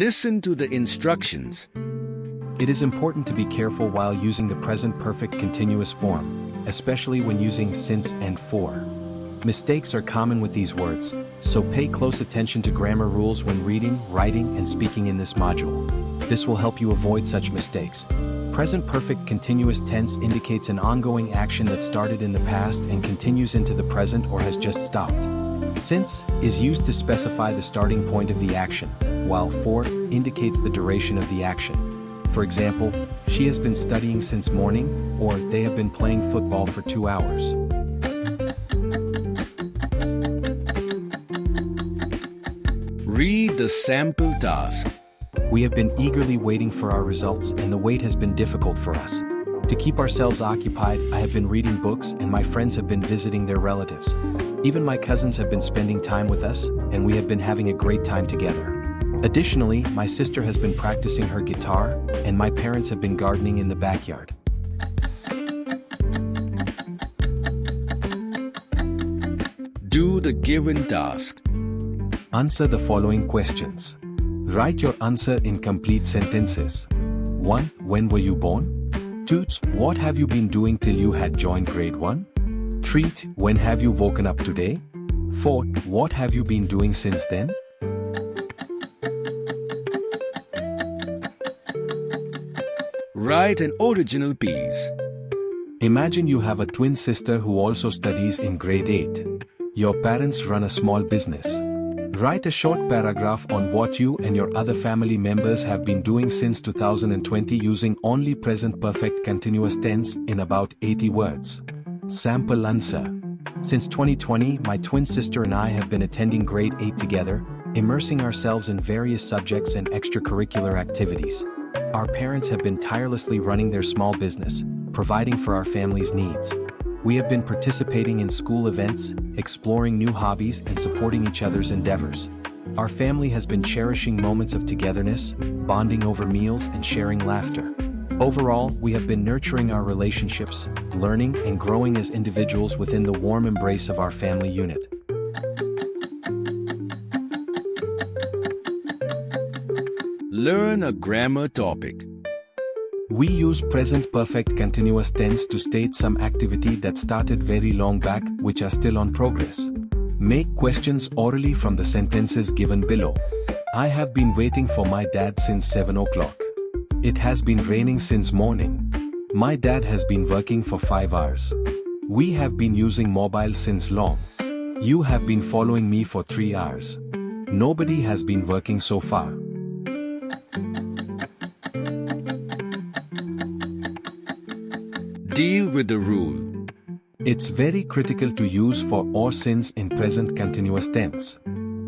Listen to the instructions. It is important to be careful while using the present perfect continuous form, especially when using since and for. Mistakes are common with these words, so pay close attention to grammar rules when reading, writing, and speaking in this module. This will help you avoid such mistakes. Present perfect continuous tense indicates an ongoing action that started in the past and continues into the present or has just stopped. Since is used to specify the starting point of the action, while for indicates the duration of the action. For example, she has been studying since morning, or they have been playing football for 2 hours. Read the sample task. We have been eagerly waiting for our results, and the wait has been difficult for us. To keep ourselves occupied, I have been reading books and my friends have been visiting their relatives. Even my cousins have been spending time with us, and we have been having a great time together. Additionally, my sister has been practicing her guitar, and my parents have been gardening in the backyard. Do the given task. Answer the following questions. Write your answer in complete sentences. 1. When were you born? 2. What have you been doing till you had joined grade 1? 3. When have you woken up today? 4. What have you been doing since then? Write an original piece. Imagine you have a twin sister who also studies in grade 8. Your parents run a small business. Write a short paragraph on what you and your other family members have been doing since 2020 using only present perfect continuous tense in about 80 words. Sample answer. Since 2020, my twin sister and I have been attending grade 8 together, immersing ourselves in various subjects and extracurricular activities. Our parents have been tirelessly running their small business, providing for our family's needs. We have been participating in school events, exploring new hobbies, and supporting each other's endeavors. Our family has been cherishing moments of togetherness, bonding over meals, and sharing laughter. Overall, we have been nurturing our relationships, learning and growing as individuals within the warm embrace of our family unit. Learn a grammar topic. We use present perfect continuous tense to state some activity that started very long back, which are still on progress. Make questions orally from the sentences given below. I have been waiting for my dad since 7 o'clock. It has been raining since morning. My dad has been working for 5 hours. We have been using mobile since long. You have been following me for 3 hours. Nobody has been working so far. Deal with the rule. It's very critical to use for or since in present continuous tense.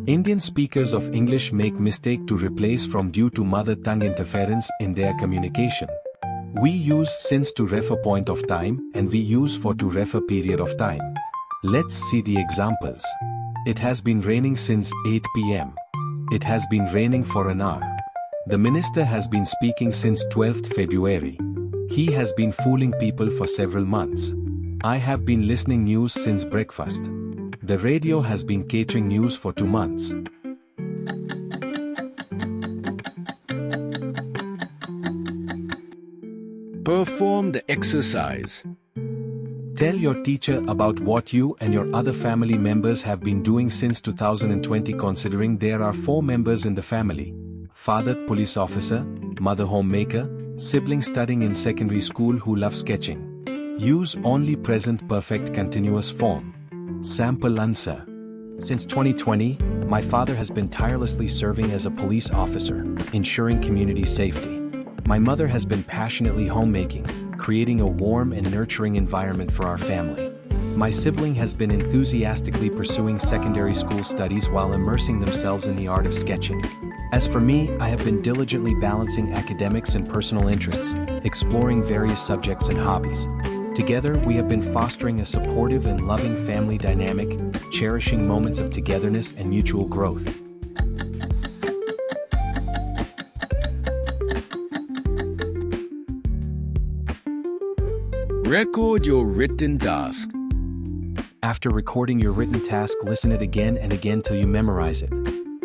Indian speakers of English make mistake to replace from due to mother tongue interference in their communication. We use since to refer point of time and we use for to refer period of time. Let's see the examples. It has been raining since 8 p.m. It has been raining for an hour. The minister has been speaking since 12th February. He has been fooling people for several months. I have been listening news since breakfast. The radio has been catering news for 2 months. Perform the exercise. Tell your teacher about what you and your other family members have been doing since 2020 considering there are 4 members in the family. Father police officer, mother homemaker, sibling studying in secondary school who love sketching. Use only present perfect continuous form. Sample answer. Since 2020, my father has been tirelessly serving as a police officer, ensuring community safety. My mother has been passionately homemaking, creating a warm and nurturing environment for our family. My sibling has been enthusiastically pursuing secondary school studies while immersing themselves in the art of sketching. As for me, I have been diligently balancing academics and personal interests, exploring various subjects and hobbies. Together, we have been fostering a supportive and loving family dynamic, cherishing moments of togetherness and mutual growth. Record your written task. After recording your written task, listen it again and again till you memorize it.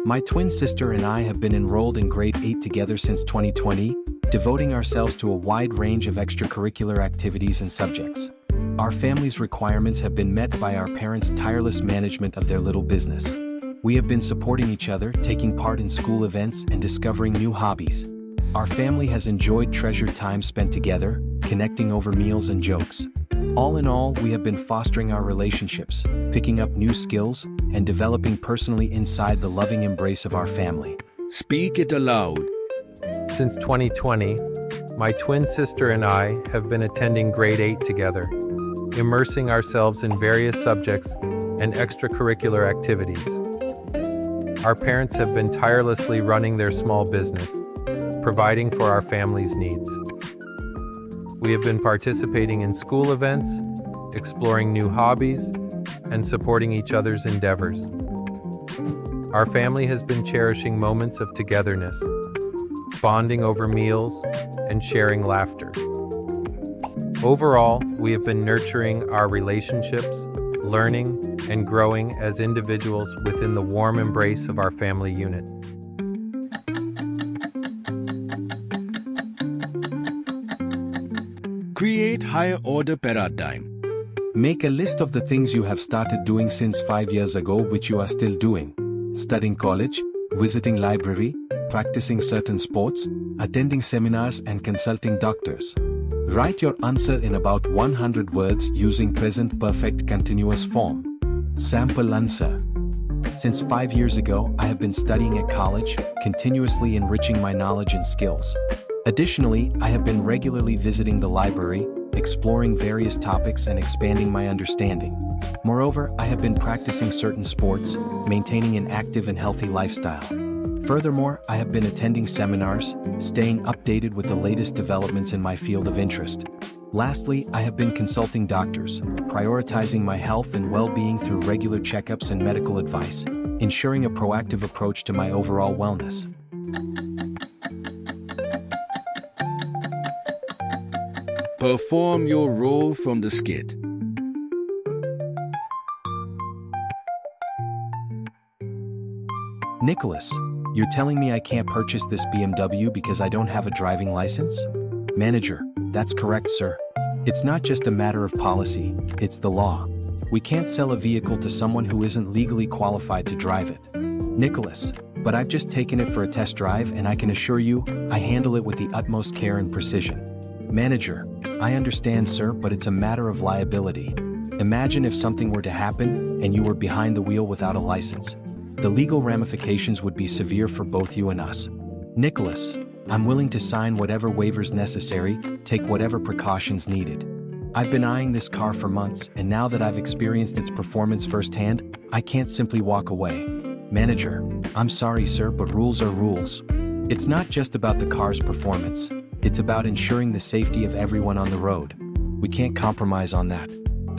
My twin sister and I have been enrolled in grade 8 together since 2020, devoting ourselves to a wide range of extracurricular activities and subjects. Our family's requirements have been met by our parents' tireless management of their little business. We have been supporting each other, taking part in school events, and discovering new hobbies. Our family has enjoyed treasured time spent together, connecting over meals and jokes. All in all, we have been fostering our relationships, picking up new skills, and developing personally inside the loving embrace of our family. Speak it aloud. Since 2020, my twin sister and I have been attending grade 8 together, immersing ourselves in various subjects and extracurricular activities. Our parents have been tirelessly running their small business, providing for our family's needs. We have been participating in school events, exploring new hobbies, and supporting each other's endeavors. Our family has been cherishing moments of togetherness, bonding over meals, and sharing laughter. Overall, we have been nurturing our relationships, learning, and growing as individuals within the warm embrace of our family unit. Create higher order paradigm. Make a list of the things you have started doing since 5 years ago which you are still doing. Studying college, visiting library, practicing certain sports, attending seminars and consulting doctors. Write your answer in about 100 words using present perfect continuous form. Sample answer. Since 5 years ago, I have been studying at college, continuously enriching my knowledge and skills. Additionally, I have been regularly visiting the library, exploring various topics and expanding my understanding. Moreover, I have been practicing certain sports, maintaining an active and healthy lifestyle. Furthermore, I have been attending seminars, staying updated with the latest developments in my field of interest. Lastly, I have been consulting doctors, prioritizing my health and well-being through regular checkups and medical advice, ensuring a proactive approach to my overall wellness. Perform your role from the skit. Nicholas, you're telling me I can't purchase this BMW because I don't have a driving license? Manager, that's correct, sir. It's not just a matter of policy, it's the law. We can't sell a vehicle to someone who isn't legally qualified to drive it. Nicholas, but I've just taken it for a test drive and I can assure you, I handle it with the utmost care and precision. Manager, I understand, sir, but it's a matter of liability. Imagine if something were to happen and you were behind the wheel without a license. The legal ramifications would be severe for both you and us. Nicholas, I'm willing to sign whatever waivers necessary, take whatever precautions needed. I've been eyeing this car for months, and now that I've experienced its performance firsthand, I can't simply walk away. Manager, I'm sorry, sir, but rules are rules. It's not just about the car's performance. It's about ensuring the safety of everyone on the road. We can't compromise on that.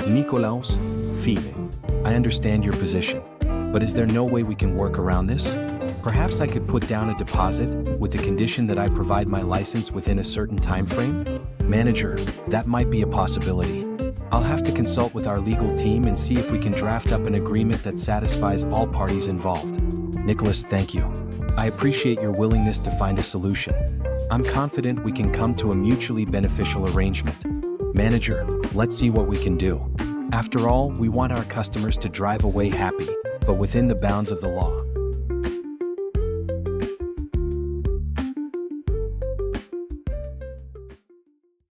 Nikolaus, feeling. I understand your position. But is there no way we can work around this? Perhaps I could put down a deposit with the condition that I provide my license within a certain time frame? Manager, that might be a possibility. I'll have to consult with our legal team and see if we can draft up an agreement that satisfies all parties involved. Nicholas, thank you. I appreciate your willingness to find a solution. I'm confident we can come to a mutually beneficial arrangement. Manager, let's see what we can do. After all, we want our customers to drive away happy, but within the bounds of the law.